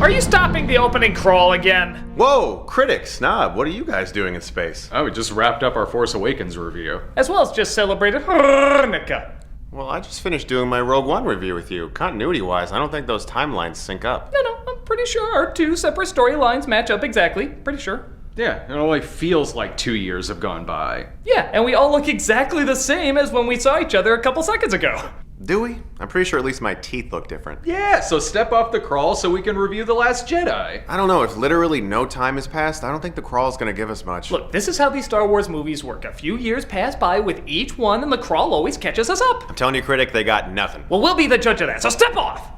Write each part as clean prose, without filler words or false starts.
Are you stopping the opening crawl again? Whoa, Critic, Snob, what are you guys doing in space? Oh, we just wrapped up our Force Awakens review. As well as just celebrated Hanukkah. Well, I just finished doing my Rogue One review with you. Continuity-wise, I don't think those timelines sync up. No, I'm pretty sure our two separate storylines match up exactly. Pretty sure. Yeah, it only feels like 2 years have gone by. Yeah, and we all look exactly the same as when we saw each other a couple seconds ago. Do we? I'm pretty sure at least my teeth look different. Yeah, so step off the crawl so we can review The Last Jedi. I don't know, if literally no time has passed, I don't think the crawl's gonna give us much. Look, this is how these Star Wars movies work. A few years pass by with each one, and the crawl always catches us up. I'm telling you, Critic, they got nothing. Well, we'll be the judge of that, so step off!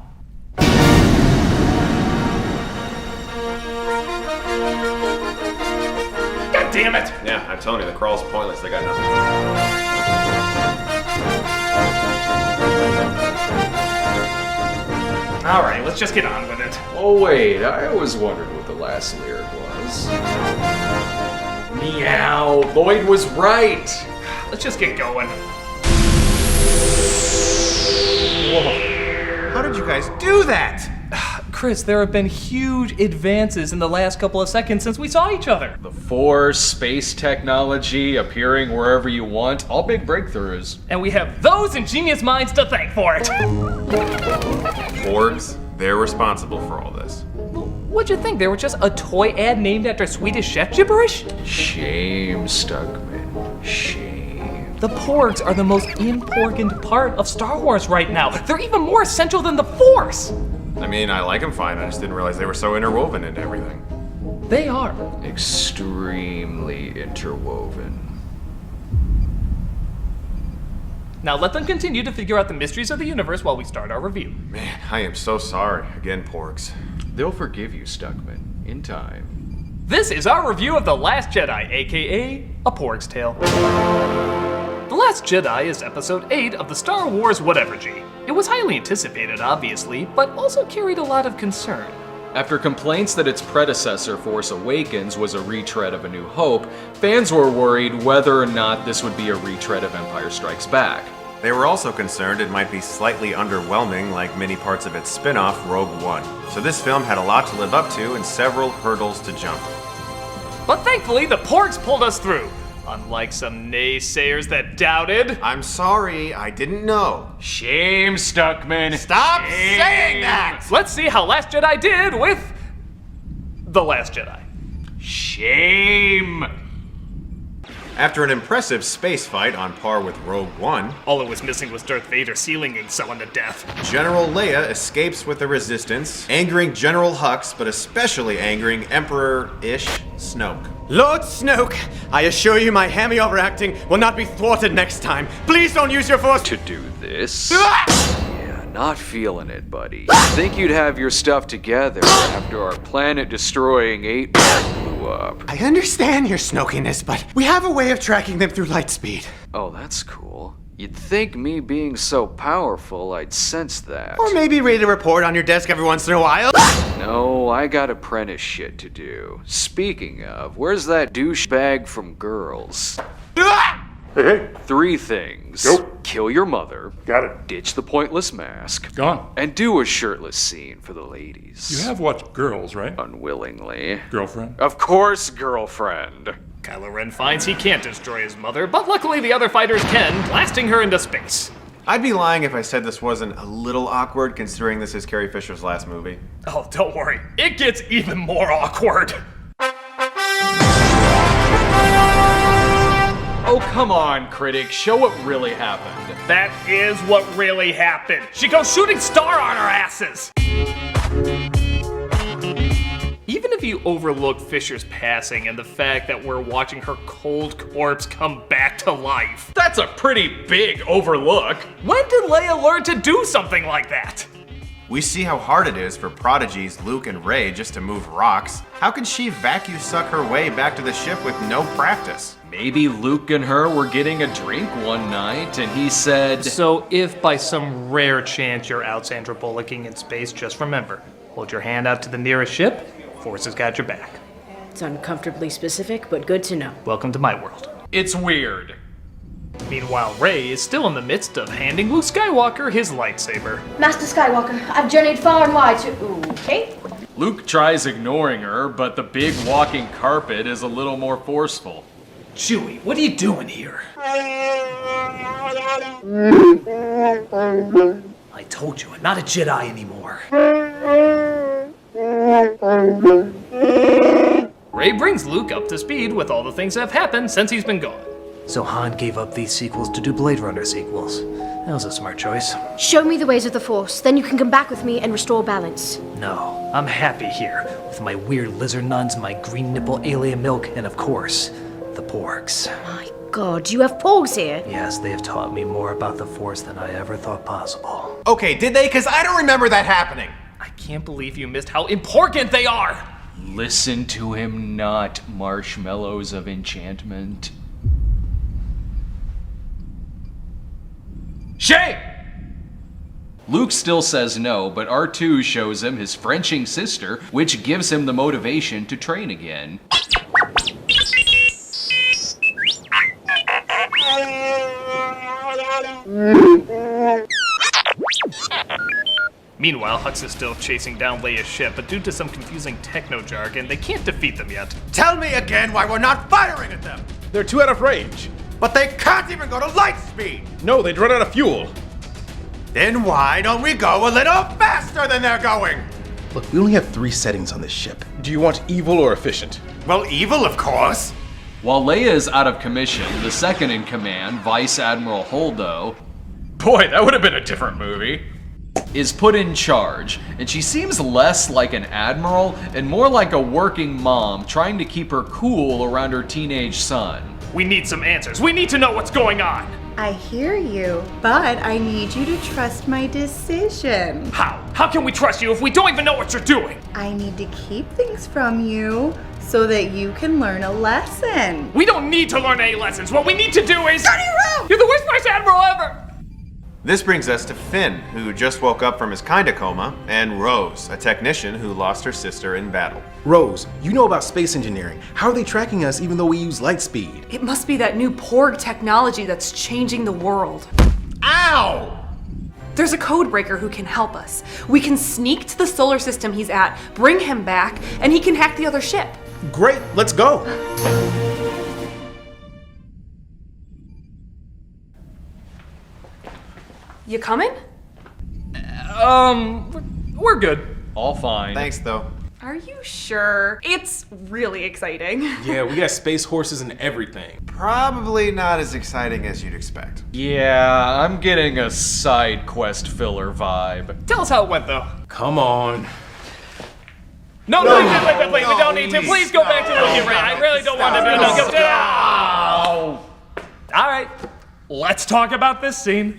God damn it! Yeah, I'm telling you, the crawl's pointless, they got nothing. Alright, let's just get on with it. Oh wait, I always wondered what the last lyric was. Meow, Lloyd was right! Let's just get going. Whoa. How did you guys do that? Chris, there have been huge advances in the last couple of seconds since we saw each other. The Force, space technology, appearing wherever you want, all big breakthroughs. And we have those ingenious minds to thank for it. Porgs, they're responsible for all this. What'd you think? They were just a toy ad named after Swedish chef gibberish? Shame, Stuckmann. Shame. The Porgs are the most important part of Star Wars right now. They're even more essential than the Force. I mean, I like them fine, I just didn't realize they were so interwoven into everything. They are. Extremely interwoven. Now let them continue to figure out the mysteries of the universe while we start our review. Man, I am so sorry. Again, Porgs. They'll forgive you, Stuckmann, in time. This is our review of The Last Jedi, aka A Porg's Tale. The Last Jedi is episode 8 of the Star Wars Whatever G. It was highly anticipated, obviously, but also carried a lot of concern. After complaints that its predecessor, Force Awakens, was a retread of A New Hope, fans were worried whether or not this would be a retread of Empire Strikes Back. They were also concerned it might be slightly underwhelming like many parts of its spin-off, Rogue One. So this film had a lot to live up to and several hurdles to jump. But thankfully, the Porgs pulled us through. Unlike some naysayers that doubted. I'm sorry, I didn't know. Shame, Stuckmann. Stop saying that! Let's see how Last Jedi did with The Last Jedi. Shame! After an impressive space fight on par with Rogue One, All it was missing was Darth Vader sealing someone to death. General Leia escapes with the Resistance, angering General Hux, but especially angering Emperor-ish Snoke. Lord Snoke, I assure you my hammy overacting will not be thwarted next time. Please don't use your force To do this? Yeah, not feeling it, buddy. Think you'd have your stuff together after our planet-destroying 8 blew up. I understand your snokiness, but we have a way of tracking them through light speed. Oh, that's cool. You'd think me being so powerful, I'd sense that. Or maybe read a report on your desk every once in a while. No, I got apprentice shit to do. Speaking of, where's that douchebag from Girls? Hey, 3 things. Nope. Kill your mother. got it. Ditch the pointless mask. Gone. And do a shirtless scene for the ladies. You have watched Girls, right? Unwillingly. Girlfriend? Of course, girlfriend. Kylo Ren finds he can't destroy his mother, but luckily the other fighters can, blasting her into space. I'd be lying if I said this wasn't a little awkward considering this is Carrie Fisher's last movie. Oh, don't worry. It gets even more awkward. Oh, come on, Critic. Show what really happened. That is what really happened. She goes shooting star on our asses. Even if you overlook Fisher's passing and the fact that we're watching her cold corpse come back to life, That's a pretty big overlook. when did Leia learn to do something like that? We see how hard it is for prodigies Luke and Rey just to move rocks. How could she vacuum suck her way back to the ship with no practice? Maybe Luke and her were getting a drink one night and he said, So if by some rare chance you're out Sandra Bullocking in space, just remember, hold your hand out to the nearest ship, Force has got your back. It's uncomfortably specific, but good to know. Welcome to my world. It's weird. Meanwhile, Rey is still in the midst of handing Luke Skywalker his lightsaber. Master Skywalker, I've journeyed far and wide to... Okay. Luke tries ignoring her, but the big walking carpet is a little more forceful. Chewie, what are you doing here? I told you, I'm not a Jedi anymore. Rey brings Luke up to speed with all the things that have happened since he's been gone. So Han gave up these sequels to do Blade Runner sequels. That was a smart choice. Show me the ways of the Force, then you can come back with me and restore balance. No, I'm happy here, with my weird lizard nuns, my green nipple alien milk, and of course, the porgs. My God, you have porgs here? Yes, they have taught me more about the Force than I ever thought possible. Okay, did they? Because I don't remember that happening. I can't believe you missed how important they are! Listen to him not, marshmallows of enchantment. Shay! Luke still says no, but R2 shows him his Frenching sister, which gives him the motivation to train again. Meanwhile, Hux is still chasing down Leia's ship, but due to some confusing techno jargon, they can't defeat them yet. Tell me again why we're not firing at them! They're too out of range. But they can't even go to light speed! No, they'd run out of fuel. Then why don't we go a little faster than they're going? Look, we only have 3 settings on this ship. Do you want evil or efficient? Well, evil, of course. While Leia is out of commission, the second in command, Vice Admiral Holdo, boy, that would have been a different movie, is put in charge, and she seems less like an admiral and more like a working mom trying to keep her cool around her teenage son. We need some answers. We need to know what's going on. I hear you, but I need you to trust my decision. How? How can we trust you if we don't even know what you're doing? I need to keep things from you so that you can learn a lesson. We don't need to learn any lessons. What we need to do is... Study room! You're the worst Vice Admiral ever! This brings us to Finn, who just woke up from his kinda coma, and Rose, a technician who lost her sister in battle. Rose, you know about space engineering. How are they tracking us even though we use light speed? It must be that new Porg technology that's changing the world. Ow! There's a code breaker who can help us. We can sneak to the solar system he's at, bring him back, and he can hack the other ship. Great, let's go. You coming? We're good. All fine. Thanks, though. Are you sure? It's really exciting. Yeah, we got space horses and everything. Probably not as exciting as you'd expect. Yeah, I'm getting a side quest filler vibe. Tell us how it went, though. Come on. No, wait, we don't need to. Please go back to Luke and Rey. I really don't want to do it. All right, let's talk about this scene.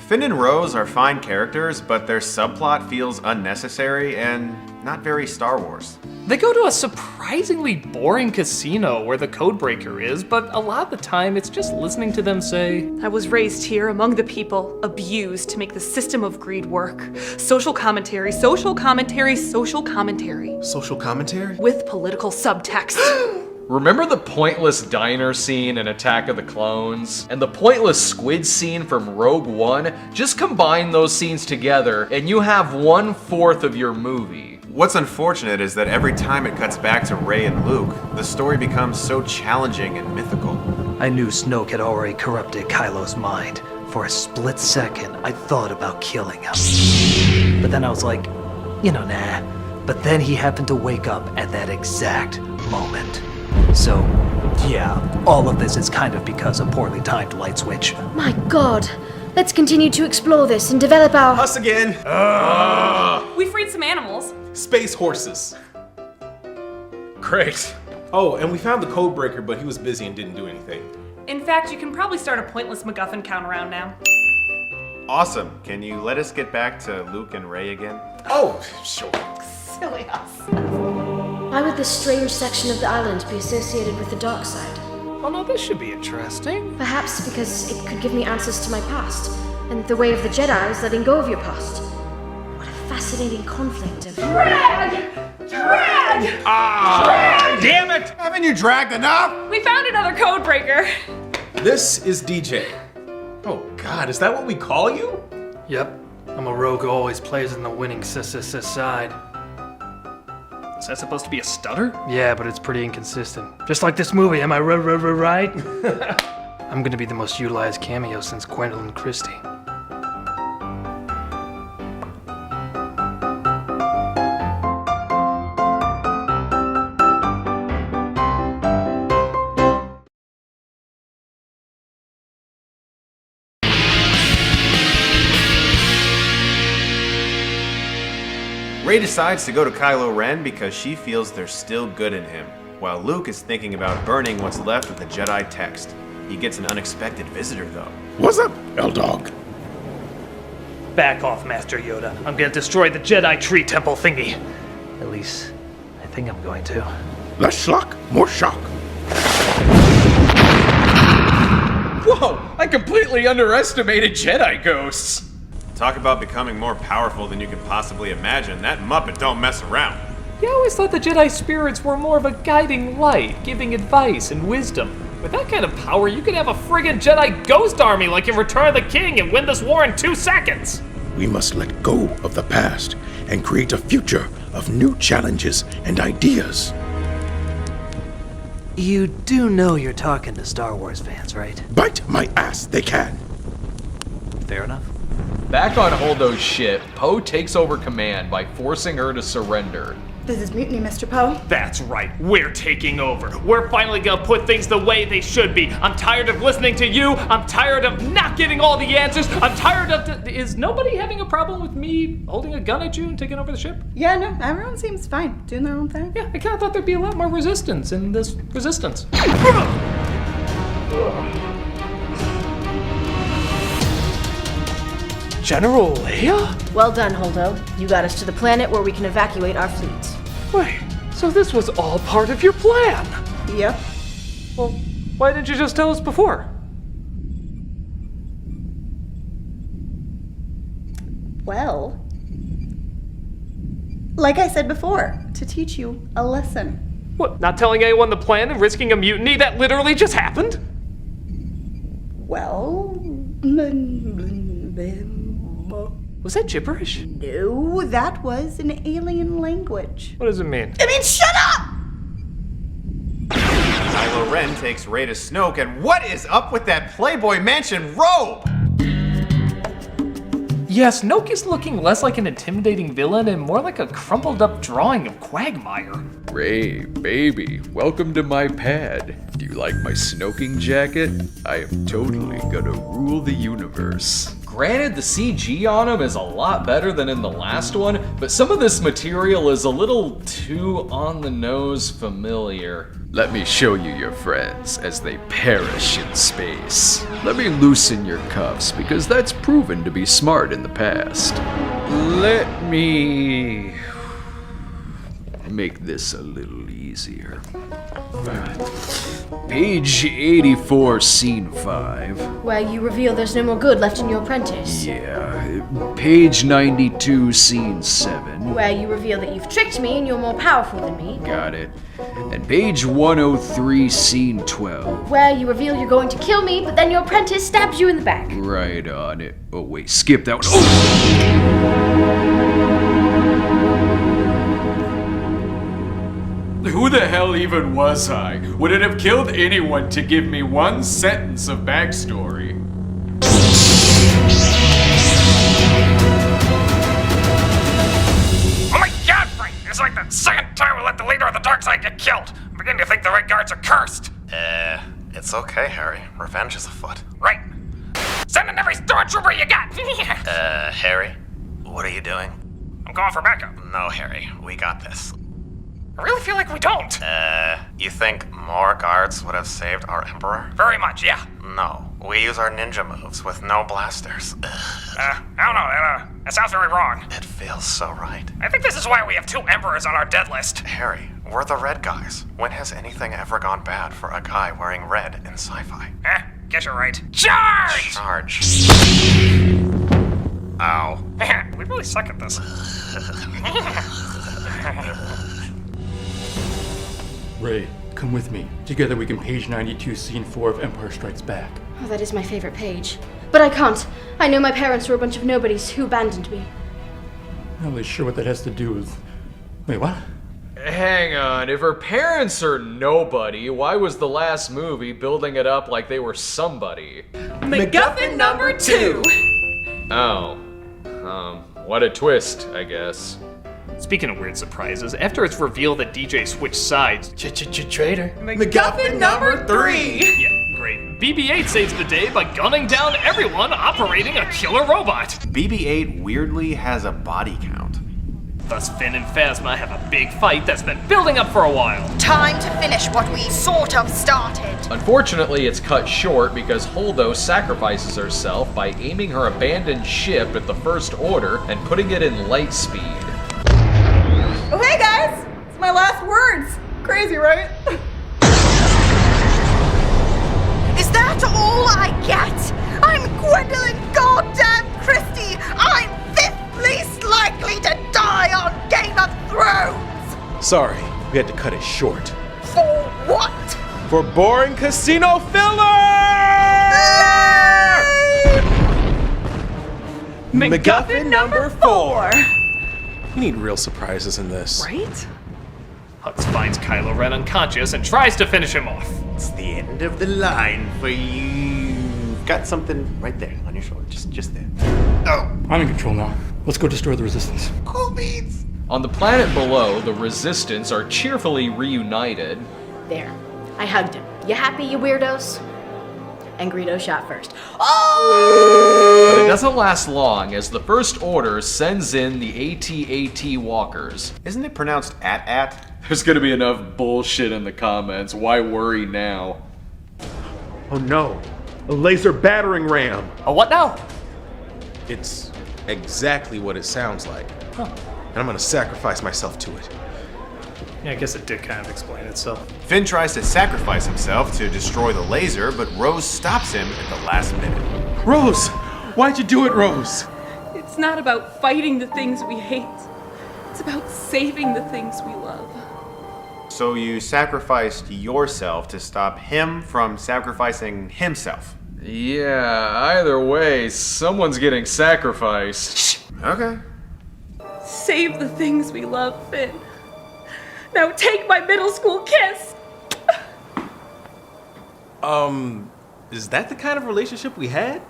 Finn and Rose are fine characters, but their subplot feels unnecessary and not very Star Wars. They go to a surprisingly boring casino where the codebreaker is, but a lot of the time it's just listening to them say, I was raised here among the people, abused to make the system of greed work. Social commentary, social commentary, social commentary. Social commentary? With political subtext. Remember the pointless diner scene in Attack of the Clones? And the pointless squid scene from Rogue One? Just combine those scenes together and you have 1/4 of your movie. What's unfortunate is that every time it cuts back to Rey and Luke, the story becomes so challenging and mythical. I knew Snoke had already corrupted Kylo's mind. For a split second, I thought about killing him. But then I was like, nah. But then he happened to wake up at that exact moment. So, yeah, all of this is kind of because a poorly timed light switch. My God. Let's continue to explore this and develop our... Us again. We freed some animals. Space horses. Great. Oh, and we found the code breaker, but he was busy and didn't do anything. In fact, you can probably start a pointless MacGuffin count around now. Awesome. Can you let us get back to Luke and Rey again? Oh, sure. Silly us. Why would this strange section of the island be associated with the dark side? Oh no, this should be interesting. Perhaps because it could give me answers to my past, and the way of the Jedi is letting go of your past. What a fascinating conflict of... Drag! Damn it! Haven't you dragged enough? We found another code breaker. This is DJ. Oh God, is that what we call you? Yep. I'm a rogue who always plays in the winning side. Was that supposed to be a stutter? Yeah, but it's pretty inconsistent. Just like this movie, am I right? I'm gonna be the most utilized cameo since Gwendolyn Christie. Rey decides to go to Kylo Ren because she feels there's still good in him, while Luke is thinking about burning what's left of the Jedi text. He gets an unexpected visitor, though. What's up, L-Dog? Back off, Master Yoda. I'm gonna destroy the Jedi tree temple thingy. At least, I think I'm going to. Less schlock, more shock. Whoa! I completely underestimated Jedi ghosts! Talk about becoming more powerful than you could possibly imagine. That Muppet don't mess around. Yeah, I always thought the Jedi spirits were more of a guiding light, giving advice and wisdom. With that kind of power, you could have a friggin' Jedi ghost army like in Return of the King and win this war in 2 seconds! We must let go of the past and create a future of new challenges and ideas. You do know you're talking to Star Wars fans, right? Bite my ass, they can. Fair enough. Back on Holdo's ship, Poe takes over command by forcing her to surrender. This is mutiny, Mr. Poe. That's right, we're taking over. We're finally gonna put things the way they should be. I'm tired of listening to you. I'm tired of not getting all the answers. I'm tired of... Is nobody having a problem with me holding a gun at you and taking over the ship? Yeah, no, everyone seems fine. Doing their own thing. Yeah, I kinda thought there'd be a lot more resistance in this resistance. General Leia? Well done, Holdo. You got us to the planet where we can evacuate our fleet. Wait, so this was all part of your plan? Yep. Well, why didn't you just tell us before? Well, like I said before, to teach you a lesson. What, not telling anyone the plan and risking a mutiny that literally just happened? Well... Was that gibberish? No, that was an alien language. What does it mean? It means shut up! Kylo Ren takes Rey to Snoke, and what is up with that Playboy Mansion robe? Yeah, Snoke is looking less like an intimidating villain and more like a crumpled up drawing of Quagmire. Rey, baby, welcome to my pad. Do you like my snoking jacket? I am totally gonna rule the universe. Granted, the CG on him is a lot better than in the last one, but some of this material is a little too on-the-nose familiar. Let me show you your friends as they perish in space. Let me loosen your cuffs, because that's proven to be smart in the past. Let me make this a little easier. Page 84, scene 5. Where you reveal there's no more good left in your apprentice. Yeah. Page 92, scene 7. Where you reveal that you've tricked me and you're more powerful than me. Got it. And page 103, scene 12. Where you reveal you're going to kill me, but then your apprentice stabs you in the back. Right on it. Oh wait, skip that one. Oh! Who the hell even was I? Would it have killed anyone to give me one sentence of backstory? Oh my god, Frank! It's like the second time we let the leader of the dark side get killed. I'm beginning to think the Red Guards are cursed. It's okay, Harry. Revenge is afoot. Right. Send in every stormtrooper you got! Harry? What are you doing? I'm going for backup. No, Harry. We got this. I really feel like we don't. You think more guards would have saved our Emperor? Very much, yeah. No. We use our ninja moves with no blasters. I don't know. That sounds very wrong. It feels so right. I think this is why we have 2 Emperors on our dead list. Harry, we're the red guys. When has anything ever gone bad for a guy wearing red in sci-fi? Guess you're right. Charge! Charge. Ow. We really suck at this. Rey, come with me. Together we can page 92, scene 4 of Empire Strikes Back. Oh, that is my favorite page. But I can't. I know my parents were a bunch of nobodies who abandoned me. Not really sure what that has to do with... Wait, what? Hang on, if her parents are nobody, why was the last movie building it up like they were somebody? MacGuffin number 2! Oh. What a twist, I guess. Speaking of weird surprises, after it's revealed that DJ switched sides, Traitor. MacGuffin number 3! Yeah, great. BB-8 saves the day by gunning down everyone operating a killer robot. BB-8 weirdly has a body count. Thus, Finn and Phasma have a big fight that's been building up for a while. Time to finish what we sort of started. Unfortunately, it's cut short because Holdo sacrifices herself by aiming her abandoned ship at the First Order and putting it in light speed. Oh, hey guys! It's my last words. Crazy, right? Is that all I get? I'm Gwendolyn goddamn Christie. I'm fifth least likely to die on Game of Thrones. Sorry, we had to cut it short. For what? For boring casino filler! MacGuffin number 4! We need real surprises in this. Right? Hux finds Kylo Ren unconscious and tries to finish him off. It's the end of the line for you. Got something right there on your shoulder, just there. Oh! I'm in control now. Let's go destroy the Resistance. Cool beans! On the planet below, the Resistance are cheerfully reunited. There. I hugged him. You happy, you weirdos? And Greedo shot first. Oh! But it doesn't last long as the First Order sends in the AT-AT walkers. Isn't it pronounced at? There's gonna be enough bullshit in the comments. Why worry now? Oh no, a laser battering ram. A what now? It's exactly what it sounds like. Huh. And I'm gonna sacrifice myself to it. Yeah, I guess it did kind of explain itself. Finn tries to sacrifice himself to destroy the laser, but Rose stops him at the last minute. Rose! Why'd you do it, Rose? It's not about fighting the things we hate. It's about saving the things we love. So you sacrificed yourself to stop him from sacrificing himself. Yeah, either way, someone's getting sacrificed. Okay. Save the things we love, Finn. Now take my middle school kiss! Is that the kind of relationship we had?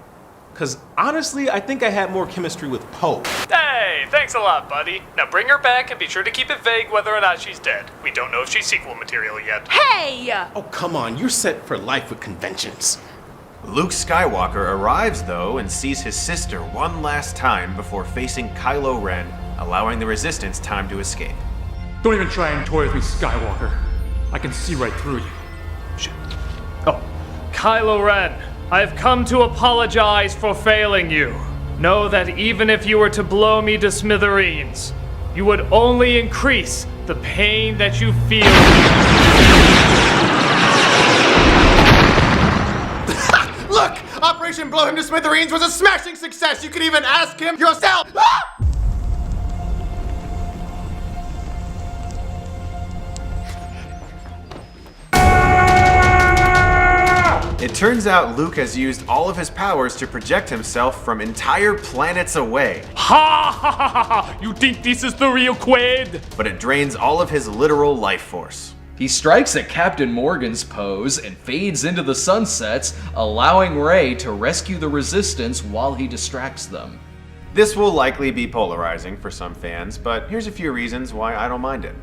Because honestly, I think I had more chemistry with Poe. Hey, thanks a lot, buddy. Now bring her back and be sure to keep it vague whether or not she's dead. We don't know if she's sequel material yet. Hey! Oh, come on, you're set for life with conventions. Luke Skywalker arrives, though, and sees his sister one last time before facing Kylo Ren, allowing the Resistance time to escape. Don't even try and toy with me, Skywalker. I can see right through you. Shit. Oh, Kylo Ren, I have come to apologize for failing you. Know that even if you were to blow me to smithereens, you would only increase the pain that you feel. Look! Operation Blow Him to Smithereens was a smashing success! You could even ask him yourself! Ah! It turns out Luke has used all of his powers to project himself from entire planets away. Ha ha ha ha ha! You think this is the real Quaid? But it drains all of his literal life force. He strikes at Captain Morgan's pose and fades into the sunsets, allowing Rey to rescue the Resistance while he distracts them. This will likely be polarizing for some fans, but here's a few reasons why I don't mind it.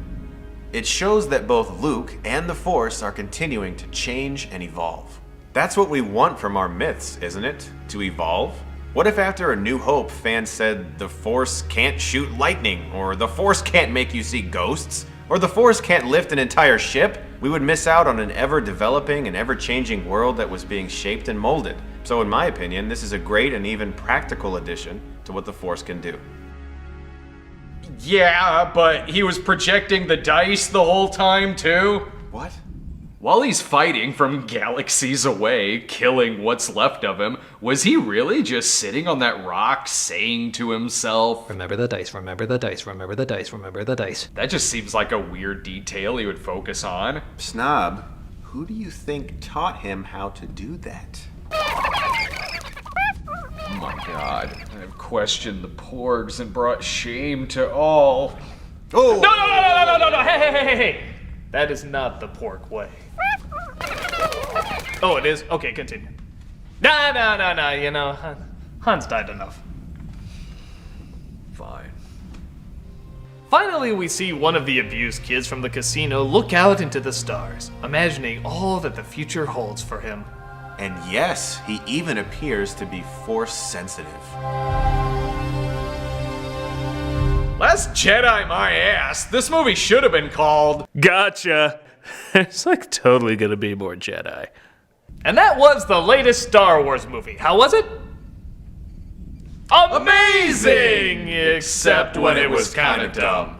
It shows that both Luke and the Force are continuing to change and evolve. That's what we want from our myths, isn't it? To evolve? What if after A New Hope fans said the Force can't shoot lightning, or the Force can't make you see ghosts, or the Force can't lift an entire ship? We would miss out on an ever-developing and ever-changing world that was being shaped and molded. So in my opinion, this is a great and even practical addition to what the Force can do. Yeah, but he was projecting the dice the whole time too? What? While he's fighting from galaxies away, killing what's left of him, was he really just sitting on that rock saying to himself, "Remember the dice, remember the dice, remember the dice, remember the dice"? That just seems like a weird detail he would focus on. Snob, who do you think taught him how to do that? Oh my god, I've questioned the Porgs and brought shame to all. Oh! No, hey. That is not the pork way. Oh, it is? Okay, continue. Nah, you know, Han's died enough. Fine. Finally, we see one of the abused kids from the casino look out into the stars, imagining all that the future holds for him. And yes, he even appears to be Force sensitive. Last Jedi my ass. This movie should have been called Gotcha. It's like totally gonna be more Jedi. And that was the latest Star Wars movie. How was it? Amazing! Except when it was kinda dumb.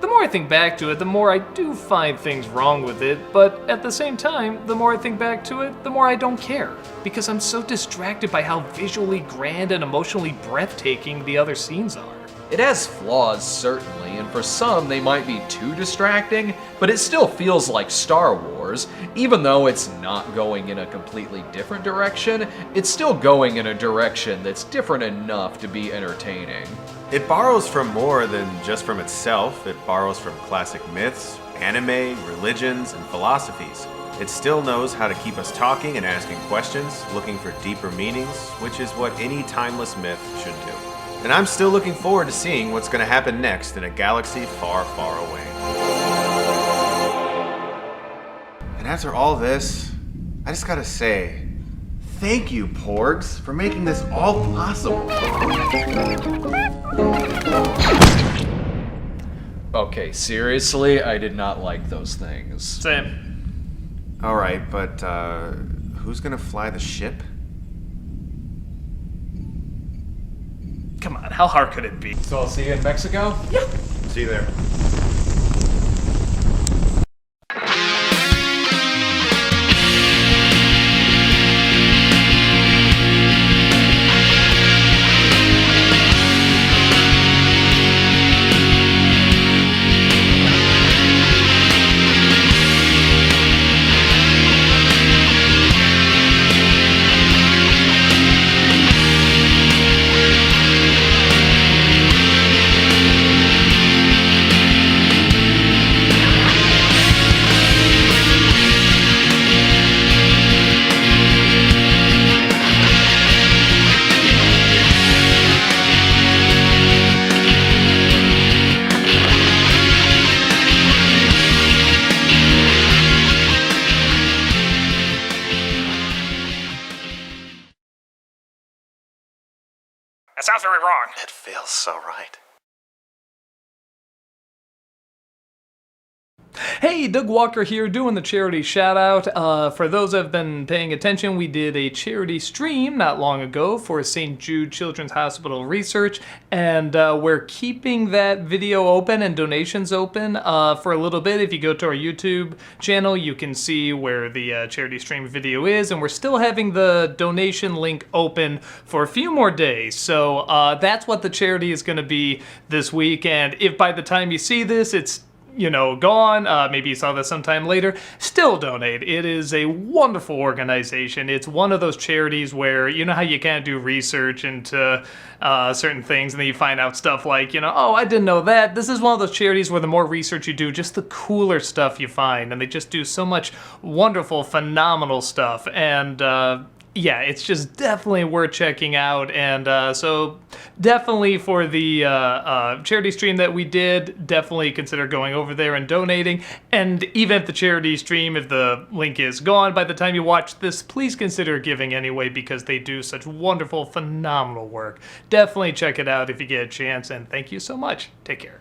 The more I think back to it, the more I do find things wrong with it, but at the same time, the more I think back to it, the more I don't care. Because I'm so distracted by how visually grand and emotionally breathtaking the other scenes are. It has flaws, certainly, and for some they might be too distracting, but it still feels like Star Wars. Even though it's not going in a completely different direction, it's still going in a direction that's different enough to be entertaining. It borrows from more than just from itself. It borrows from classic myths, anime, religions, and philosophies. It still knows how to keep us talking and asking questions, looking for deeper meanings, which is what any timeless myth should do. And I'm still looking forward to seeing what's going to happen next in a galaxy far, far away. And after all this, I just gotta say, thank you, Porgs, for making this all possible. Okay, seriously, I did not like those things. Same. Alright, but who's gonna fly the ship? Come on, how hard could it be? So I'll see you in Mexico? Yeah. See you there. That sounds very wrong. It feels so right. Hey, Doug Walker here doing the charity shout out. For those that have been paying attention, we did a charity stream not long ago for St. Jude Children's Hospital Research, and we're keeping that video open and donations open for a little bit. If you go to our YouTube channel, you can see where the charity stream video is, and we're still having the donation link open for a few more days. So that's what the charity is going to be this week, and if by the time you see this, it's gone, maybe you saw this sometime later, still donate. It is a wonderful organization. It's one of those charities where, you know how you can't do research into certain things and then you find out stuff like, oh, I didn't know that. This is one of those charities where the more research you do, just the cooler stuff you find, and they just do so much wonderful, phenomenal stuff. And yeah, it's just definitely worth checking out, and so definitely for the charity stream that we did, definitely consider going over there and donating. And even if the charity stream, if the link is gone by the time you watch this, please consider giving anyway, because they do such wonderful, phenomenal work. Definitely check it out if you get a chance, and thank you so much. Take care.